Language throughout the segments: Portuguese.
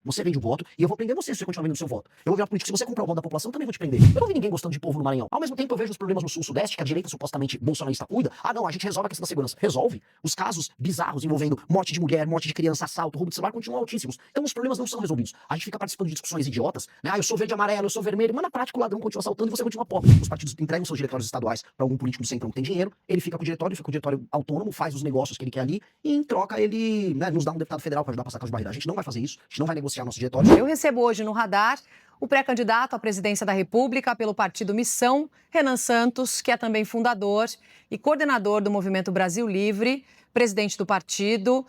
Você vende o voto e eu vou prender você se você continuar vendendo o seu voto. Eu vou virar político. Se você comprar o voto da população, eu também vou te prender. Eu não vi ninguém gostando de povo no Maranhão. Ao mesmo tempo, eu vejo os problemas no Sul-Sudeste, que a direita supostamente bolsonarista cuida. Ah, não, a gente resolve a questão da segurança. Resolve. Os casos bizarros envolvendo morte de mulher, morte de criança, assalto, roubo de celular continuam altíssimos. Então os problemas não são resolvidos. A gente fica participando de discussões idiotas, né? Ah, eu sou verde e amarelo, eu sou vermelho, mas na prática o ladrão continua assaltando e você continua pobre. Os partidos entregam seus diretórios estaduais para algum político do centrão que tem dinheiro, ele fica com o diretório autônomo, faz os negócios que ele quer ali e em troca ele, né, nos dá um deputado federal para ajudar a passar com as barreiras. A gente não vai fazer isso, a gente não vai negociar nosso diretório. Eu recebo hoje no Radar o pré-candidato à presidência da República pelo partido Missão, Renan Santos, que é também fundador e coordenador do Movimento Brasil Livre, presidente do partido.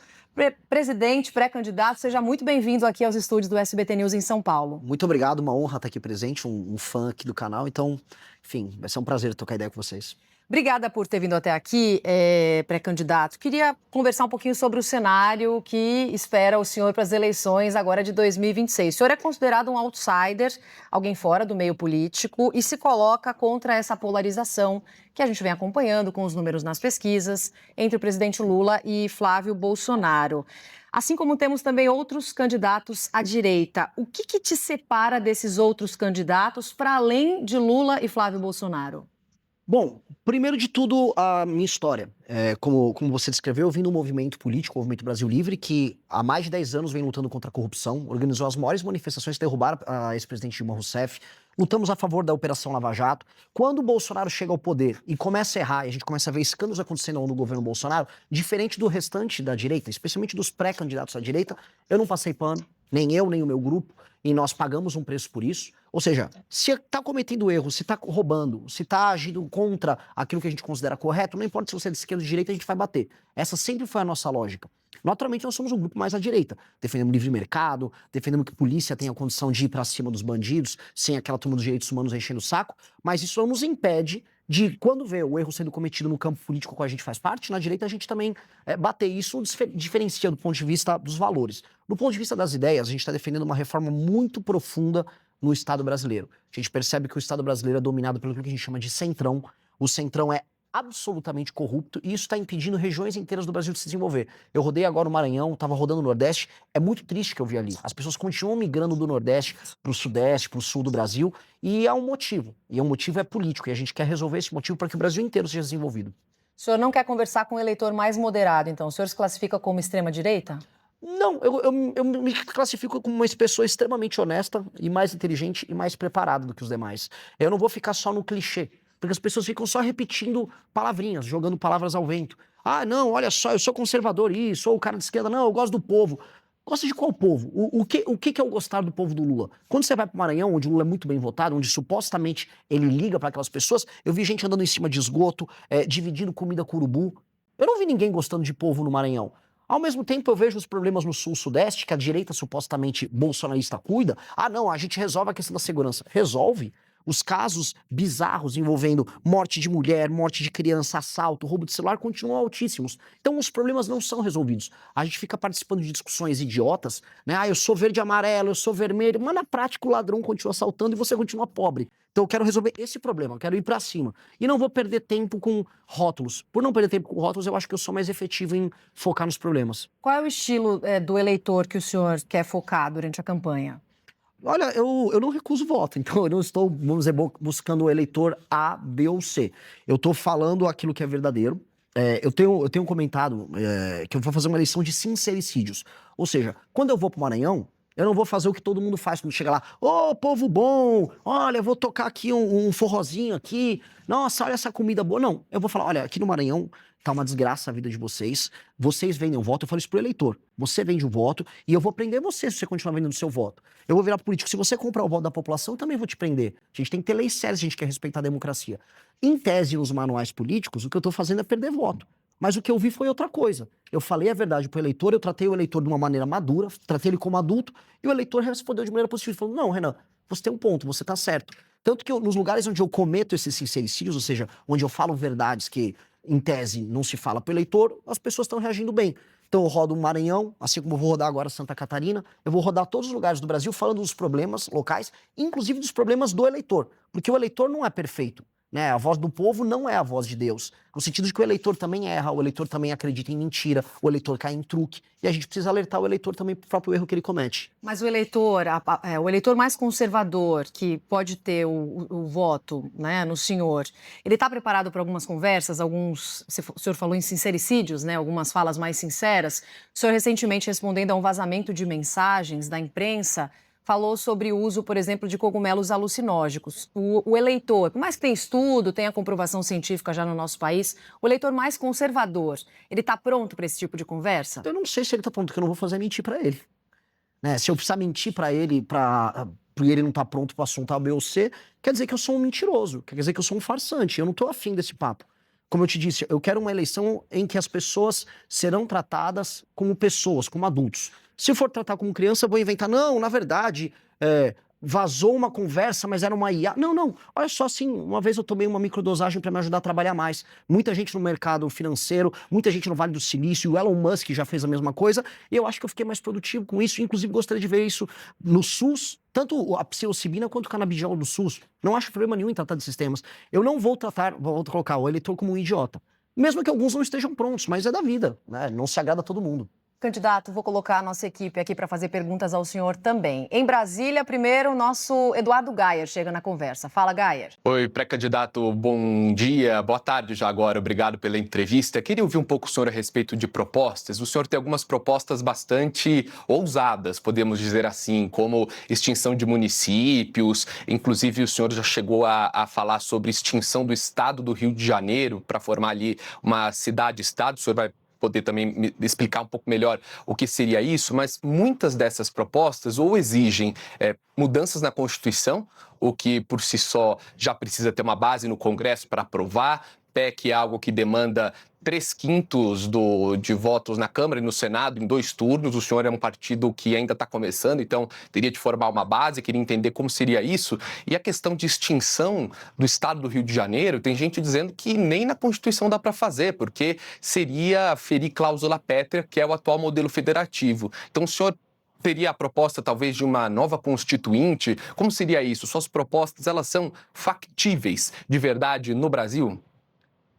Presidente, pré-candidato, seja muito bem-vindo aqui aos estúdios do SBT News em São Paulo. Muito obrigado, uma honra estar aqui presente, um fã aqui do canal, então, enfim, vai ser um prazer trocar ideia com vocês. Obrigada por ter vindo até aqui, pré-candidato. Queria conversar um pouquinho sobre o cenário que espera o senhor para as eleições agora de 2026. O senhor é considerado um outsider, alguém fora do meio político, e se coloca contra essa polarização que a gente vem acompanhando com os números nas pesquisas entre o presidente Lula e Flávio Bolsonaro. Assim como temos também outros candidatos à direita. O que te separa desses outros candidatos para além de Lula e Flávio Bolsonaro? Bom, primeiro de tudo, a minha história. Como você descreveu, eu vim do movimento político, o Movimento Brasil Livre, que há mais de 10 anos vem lutando contra a corrupção, organizou as maiores manifestações que derrubaram a ex-presidente Dilma Rousseff, lutamos a favor da Operação Lava Jato. Quando o Bolsonaro chega ao poder e começa a errar, e a gente começa a ver escândalos acontecendo no governo Bolsonaro, diferente do restante da direita, especialmente dos pré-candidatos à direita, eu não passei pano, nem eu, nem o meu grupo, e nós pagamos um preço por isso. Ou seja, se está cometendo erro, se está roubando, se está agindo contra aquilo que a gente considera correto, não importa se você é de esquerda ou de direita, a gente vai bater. Essa sempre foi a nossa lógica. Naturalmente, nós somos um grupo mais à direita. Defendemos livre mercado, defendemos que a polícia tenha a condição de ir para cima dos bandidos, sem aquela turma dos direitos humanos enchendo o saco, mas isso não nos impede de, quando vê o erro sendo cometido no campo político que a gente faz parte, na direita a gente também bater. Isso diferencia do ponto de vista dos valores. Do ponto de vista das ideias, a gente está defendendo uma reforma muito profunda no Estado brasileiro. A gente percebe que o Estado brasileiro é dominado pelo que a gente chama de centrão. O centrão é absolutamente corrupto e isso está impedindo regiões inteiras do Brasil de se desenvolver. Eu rodei agora o Maranhão, estava rodando o Nordeste, é muito triste que eu vi ali. As pessoas continuam migrando do Nordeste para o Sudeste, para o Sul do Brasil, e há um motivo. E o motivo é político, e a gente quer resolver esse motivo para que o Brasil inteiro seja desenvolvido. O senhor não quer conversar com o eleitor mais moderado, então? O senhor se classifica como extrema-direita? Não, eu me classifico como uma pessoa extremamente honesta e mais inteligente e mais preparada do que os demais. Eu não vou ficar só no clichê, porque as pessoas ficam só repetindo palavrinhas, jogando palavras ao vento. Ah, não, olha só, eu sou conservador e sou o cara de esquerda. Não, eu gosto do povo. Gosta de qual povo? O que é o gostar do povo do Lula? Quando você vai para o Maranhão, onde o Lula é muito bem votado, onde supostamente ele liga para aquelas pessoas, eu vi gente andando em cima de esgoto, dividindo comida com urubu. Eu não vi ninguém gostando de povo no Maranhão. Ao mesmo tempo, eu vejo os problemas no Sul-Sudeste, que a direita supostamente bolsonarista cuida. Ah, não, a gente resolve a questão da segurança. Resolve. Os casos bizarros envolvendo morte de mulher, morte de criança, assalto, roubo de celular continuam altíssimos. Então os problemas não são resolvidos. A gente fica participando de discussões idiotas, né? Ah, eu sou verde e amarelo, eu sou vermelho, mas na prática o ladrão continua assaltando e você continua pobre. Então eu quero resolver esse problema, eu quero ir pra cima. E não vou perder tempo com rótulos. Por não perder tempo com rótulos, eu acho que eu sou mais efetivo em focar nos problemas. Qual é o estilo do eleitor que o senhor quer focar durante a campanha? Olha, eu não recuso voto, então eu não estou, vamos dizer, buscando o eleitor A, B ou C. Eu estou falando aquilo que é verdadeiro. Eu tenho comentado que eu vou fazer uma eleição de sincericídios. Ou seja, quando eu vou para o Maranhão, eu não vou fazer o que todo mundo faz quando chega lá. Ô, povo bom, olha, eu vou tocar aqui um forrozinho aqui. Nossa, olha essa comida boa. Não, eu vou falar, olha, aqui no Maranhão tá uma desgraça a vida de vocês. Vocês vendem o voto, eu falo isso pro eleitor. Você vende o voto e eu vou prender você se você continuar vendendo o seu voto. Eu vou virar político. Se você comprar o voto da população, eu também vou te prender. A gente tem que ter leis sérias, a gente quer respeitar a democracia. Em tese, nos manuais políticos, o que eu tô fazendo é perder voto. Mas o que eu vi foi outra coisa. Eu falei a verdade pro eleitor, eu tratei o eleitor de uma maneira madura, tratei ele como adulto, e o eleitor respondeu de maneira positiva. Ele falou, não, Renan, você tem um ponto, você tá certo. Tanto que nos lugares onde eu cometo esses sincericídios, ou seja, onde eu falo verdades que, em tese, não se fala pro eleitor, as pessoas estão reagindo bem. Então eu rodo o Maranhão, assim como eu vou rodar agora Santa Catarina, eu vou rodar todos os lugares do Brasil falando dos problemas locais, inclusive dos problemas do eleitor. Porque o eleitor não é perfeito. né? A voz do povo não é a voz de Deus. No sentido de que o eleitor também erra, o eleitor também acredita em mentira, o eleitor cai em truque. E a gente precisa alertar o eleitor também pro próprio erro que ele comete. Mas o eleitor mais conservador, que pode ter o voto, né, no senhor, ele está preparado para algumas conversas, o senhor falou em sincericídios, né, algumas falas mais sinceras. O senhor recentemente, respondendo a um vazamento de mensagens da imprensa, falou sobre o uso, por exemplo, de cogumelos alucinógenos. O eleitor, por mais que tenha estudo, tenha comprovação científica já no nosso país, o eleitor mais conservador, ele está pronto para esse tipo de conversa? Eu não sei se ele está pronto, porque eu não vou fazer mentir para ele. Né? Se eu precisar mentir para ele, porque ele não tá pronto para assunto A, B ou C, quer dizer que eu sou um mentiroso, quer dizer que eu sou um farsante. Eu não tô afim desse papo. Como eu te disse, eu quero uma eleição em que as pessoas serão tratadas como pessoas, como adultos. Se for tratar como criança, eu vou inventar, não, na verdade, vazou uma conversa, mas era uma IA. Não, olha só, assim, uma vez eu tomei uma microdosagem para me ajudar a trabalhar mais. Muita gente no mercado financeiro, muita gente no Vale do Silício, o Elon Musk já fez a mesma coisa, e eu acho que eu fiquei mais produtivo com isso, inclusive gostaria de ver isso no SUS, tanto a psilocibina quanto o canabidiol do SUS. Não acho problema nenhum em tratar de sistemas. Eu não vou colocar o eleitor como um idiota. Mesmo que alguns não estejam prontos, mas é da vida, né? Não se agrada a todo mundo. Candidato, vou colocar a nossa equipe aqui para fazer perguntas ao senhor também. Em Brasília, primeiro, o nosso Eduardo Gayer chega na conversa. Fala, Gayer. Oi, pré-candidato, bom dia, boa tarde já agora, obrigado pela entrevista. Queria ouvir um pouco o senhor a respeito de propostas. O senhor tem algumas propostas bastante ousadas, podemos dizer assim, como extinção de municípios, inclusive o senhor já chegou a falar sobre extinção do estado do Rio de Janeiro para formar ali uma cidade-estado. O senhor vai poder também me explicar um pouco melhor o que seria isso, mas muitas dessas propostas ou exigem mudanças na Constituição, o que por si só já precisa ter uma base no Congresso para aprovar. PEC é algo que demanda 3/5 de votos na Câmara e no Senado em 2 turnos. O senhor é um partido que ainda está começando, então teria de formar uma base, queria entender como seria isso. E a questão de extinção do estado do Rio de Janeiro, tem gente dizendo que nem na Constituição dá para fazer, porque seria ferir cláusula pétrea, que é o atual modelo federativo. Então o senhor teria a proposta, talvez, de uma nova constituinte? Como seria isso? Suas propostas, elas factíveis de verdade no Brasil?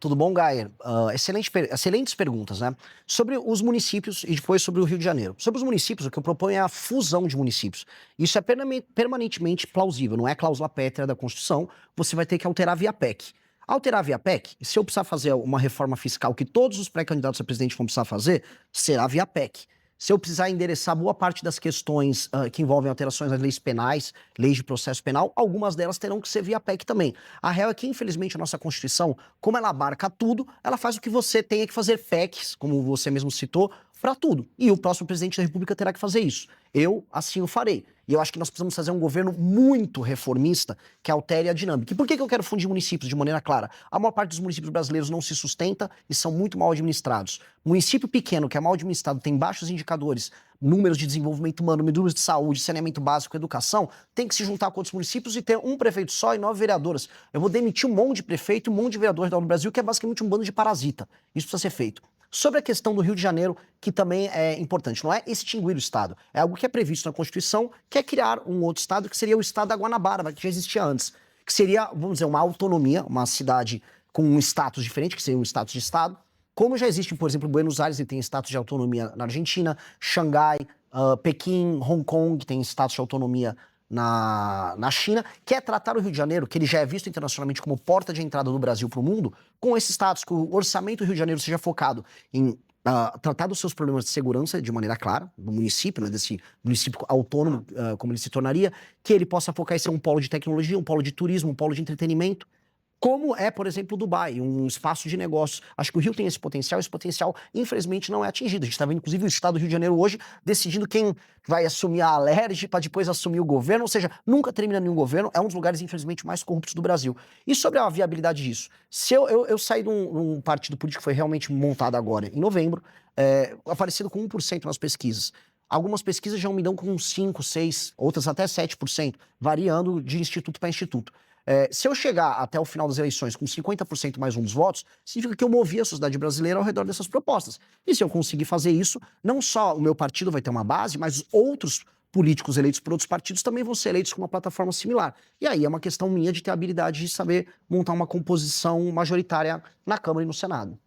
Tudo bom, Gayer? Excelentes perguntas, né? Sobre os municípios e depois sobre o Rio de Janeiro. Sobre os municípios, o que eu proponho é a fusão de municípios. Isso é permanentemente plausível, não é cláusula pétrea da Constituição, você vai ter que alterar via PEC. Alterar via PEC, se eu precisar fazer uma reforma fiscal que todos os pré-candidatos a presidente vão precisar fazer, será via PEC. Se eu precisar endereçar boa parte das questões que envolvem alterações nas leis penais, leis de processo penal, algumas delas terão que ser via PEC também. A real é que, infelizmente, a nossa Constituição, como ela abarca tudo, ela faz o que você tenha que fazer PECs, como você mesmo citou, para tudo. E o próximo presidente da República terá que fazer isso. Eu, assim, o farei. E eu acho que nós precisamos fazer um governo muito reformista que altere a dinâmica. E por que eu quero fundir municípios de maneira clara? A maior parte dos municípios brasileiros não se sustenta e são muito mal administrados. Município pequeno que é mal administrado, tem baixos indicadores, números de desenvolvimento humano, números de saúde, saneamento básico, educação, tem que se juntar com outros municípios e ter um prefeito só e 9 vereadoras. Eu vou demitir um monte de prefeito e um monte de vereador no Brasil, que é basicamente um bando de parasita. Isso precisa ser feito. Sobre a questão do Rio de Janeiro, que também é importante, não é extinguir o Estado, é algo que é previsto na Constituição, que é criar um outro Estado, que seria o Estado da Guanabara, que já existia antes, que seria, vamos dizer, uma autonomia, uma cidade com um status diferente, que seria um status de Estado, como já existe, por exemplo, Buenos Aires, ele tem status de autonomia na Argentina, Xangai, Pequim, Hong Kong tem status de autonomia na China, que é tratar o Rio de Janeiro, que ele já é visto internacionalmente como porta de entrada do Brasil para o mundo, com esse status, que o orçamento do Rio de Janeiro seja focado em tratar dos seus problemas de segurança de maneira clara, do município, né, desse município autônomo, como ele se tornaria, que ele possa focar em ser um polo de tecnologia, um polo de turismo, um polo de entretenimento, como é, por exemplo, Dubai, um espaço de negócios. Acho que o Rio tem esse potencial, infelizmente, não é atingido. A gente está vendo, inclusive, o estado do Rio de Janeiro hoje decidindo quem vai assumir a Alerj para depois assumir o governo, ou seja, nunca termina nenhum governo, é um dos lugares, infelizmente, mais corruptos do Brasil. E sobre a viabilidade disso? Se eu saí de um partido político que foi realmente montado agora, em novembro, aparecido com 1% nas pesquisas. Algumas pesquisas já me dão com 5%, 6%, outras até 7%, variando de instituto para instituto. Se eu chegar até o final das eleições com 50% mais um dos votos, significa que eu movi a sociedade brasileira ao redor dessas propostas. E se eu conseguir fazer isso, não só o meu partido vai ter uma base, mas outros políticos eleitos por outros partidos também vão ser eleitos com uma plataforma similar. E aí é uma questão minha de ter a habilidade de saber montar uma composição majoritária na Câmara e no Senado.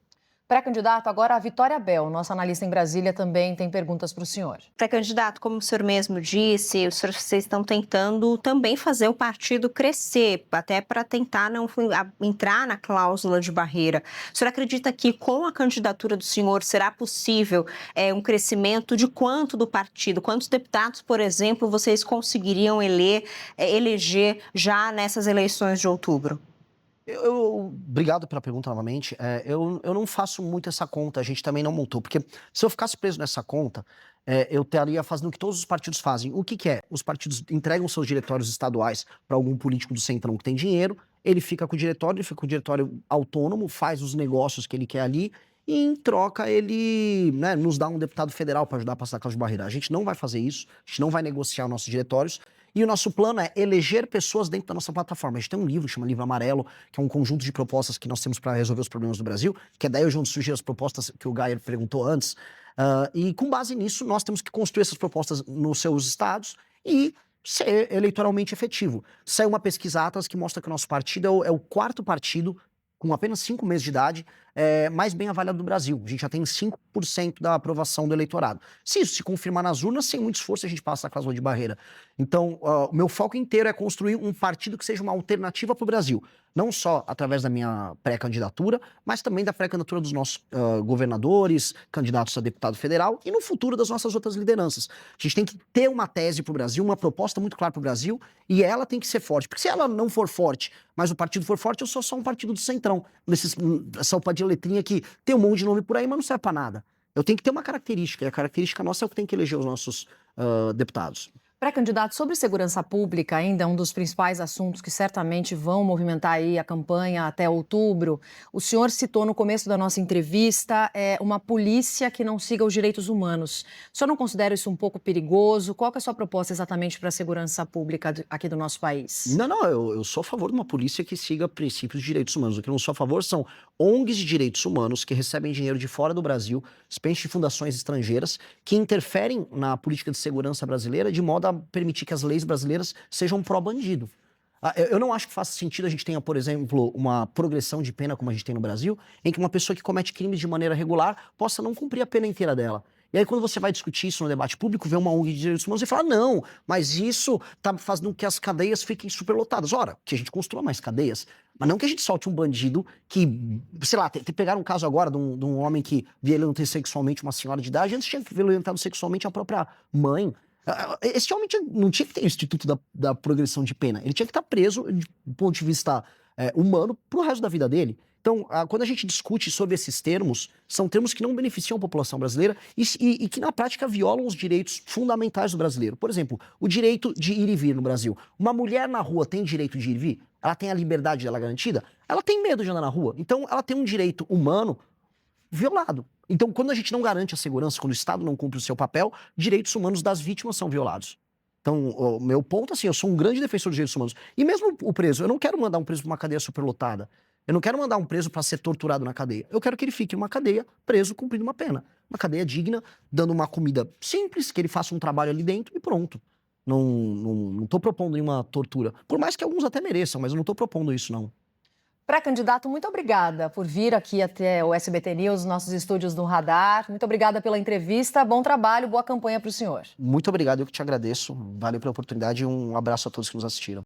Pré-candidato, agora a Vitória Bel, nossa analista em Brasília, também tem perguntas para o senhor. Pré-candidato, como o senhor mesmo disse, vocês estão tentando também fazer o partido crescer, até para tentar não entrar na cláusula de barreira. O senhor acredita que com a candidatura do senhor será possível um crescimento de quanto do partido? Quantos deputados, por exemplo, vocês conseguiriam eleger já nessas eleições de outubro? Obrigado pela pergunta novamente. Eu não faço muito essa conta, a gente também não montou, porque se eu ficasse preso nessa conta, eu estaria fazendo o que todos os partidos fazem. O que é? Os partidos entregam seus diretórios estaduais para algum político do centrão que tem dinheiro, ele fica com o diretório, ele fica com o diretório autônomo, faz os negócios que ele quer ali, e em troca ele, né, nos dá um deputado federal para ajudar a passar a causa de barreira. A gente não vai fazer isso, a gente não vai negociar nossos diretórios. E o nosso plano é eleger pessoas dentro da nossa plataforma. A gente tem um livro, chama Livro Amarelo, que é um conjunto de propostas que nós temos para resolver os problemas do Brasil, que é daí onde surgem as propostas que o Gayer perguntou antes. E com base nisso, nós temos que construir essas propostas nos seus estados e ser eleitoralmente efetivo. Saiu uma pesquisa Atlas que mostra que o nosso partido é o quarto partido, com apenas 5 meses de idade, mais bem avaliado do Brasil. A gente já tem 5% da aprovação do eleitorado. Se isso se confirmar nas urnas, sem muito esforço a gente passa a cláusula de barreira. Então, o meu foco inteiro é construir um partido que seja uma alternativa para o Brasil. Não só através da minha pré-candidatura, mas também da pré-candidatura dos nossos governadores, candidatos a deputado federal e no futuro das nossas outras lideranças. A gente tem que ter uma tese para o Brasil, uma proposta muito clara para o Brasil, e ela tem que ser forte. Porque se ela não for forte, mas o partido for forte, eu sou só um partido do centrão. Essa sopa de letrinha que tem um monte de nome por aí, mas não serve para nada. Eu tenho que ter uma característica, e a característica nossa é o que tem que eleger os nossos deputados. Pré-candidato, sobre segurança pública, ainda um dos principais assuntos que certamente vão movimentar aí a campanha até outubro. O senhor citou no começo da nossa entrevista uma polícia que não siga os direitos humanos. O senhor não considera isso um pouco perigoso? Qual que é a sua proposta exatamente para a segurança pública aqui do nosso país? Não, eu sou a favor de uma polícia que siga princípios de direitos humanos. O que eu não sou a favor são ONGs de direitos humanos que recebem dinheiro de fora do Brasil, espécie de fundações estrangeiras, que interferem na política de segurança brasileira de modo a permitir que as leis brasileiras sejam pró-bandido. Eu não acho que faça sentido a gente tenha, por exemplo, uma progressão de pena como a gente tem no Brasil, em que uma pessoa que comete crimes de maneira regular possa não cumprir a pena inteira dela. E aí, quando você vai discutir isso no debate público, vê uma ONG de direitos humanos e fala, não, mas isso tá fazendo com que as cadeias fiquem superlotadas. Ora, que a gente construa mais cadeias, mas não que a gente solte um bandido que, sei lá, pegaram um caso agora de um homem que violentou sexualmente uma senhora de idade, antes tinha violentado sexualmente a própria mãe. Esse homem não tinha que ter o instituto da progressão de pena. Ele tinha que estar preso, do ponto de vista humano, pro resto da vida dele. Então, quando a gente discute sobre esses termos, são termos que não beneficiam a população brasileira e que, na prática, violam os direitos fundamentais do brasileiro. Por exemplo, o direito de ir e vir no Brasil. Uma mulher na rua tem direito de ir e vir? Ela tem a liberdade dela garantida? Ela tem medo de andar na rua. Então, ela tem um direito humano violado. Então, quando a gente não garante a segurança, quando o Estado não cumpre o seu papel, direitos humanos das vítimas são violados. Então, o meu ponto, assim, eu sou um grande defensor dos direitos humanos. E mesmo o preso, eu não quero mandar um preso para uma cadeia superlotada. Eu não quero mandar um preso para ser torturado na cadeia. Eu quero que ele fique em uma cadeia, preso, cumprindo uma pena. Uma cadeia digna, dando uma comida simples, que ele faça um trabalho ali dentro e pronto. Não tô propondo nenhuma tortura. Por mais que alguns até mereçam, mas eu não tô propondo isso, não. Pré-candidato, muito obrigada por vir aqui até o SBT News, nossos estúdios no Radar. Muito obrigada pela entrevista. Bom trabalho, boa campanha para o senhor. Muito obrigado, eu que te agradeço. Valeu pela oportunidade e um abraço a todos que nos assistiram.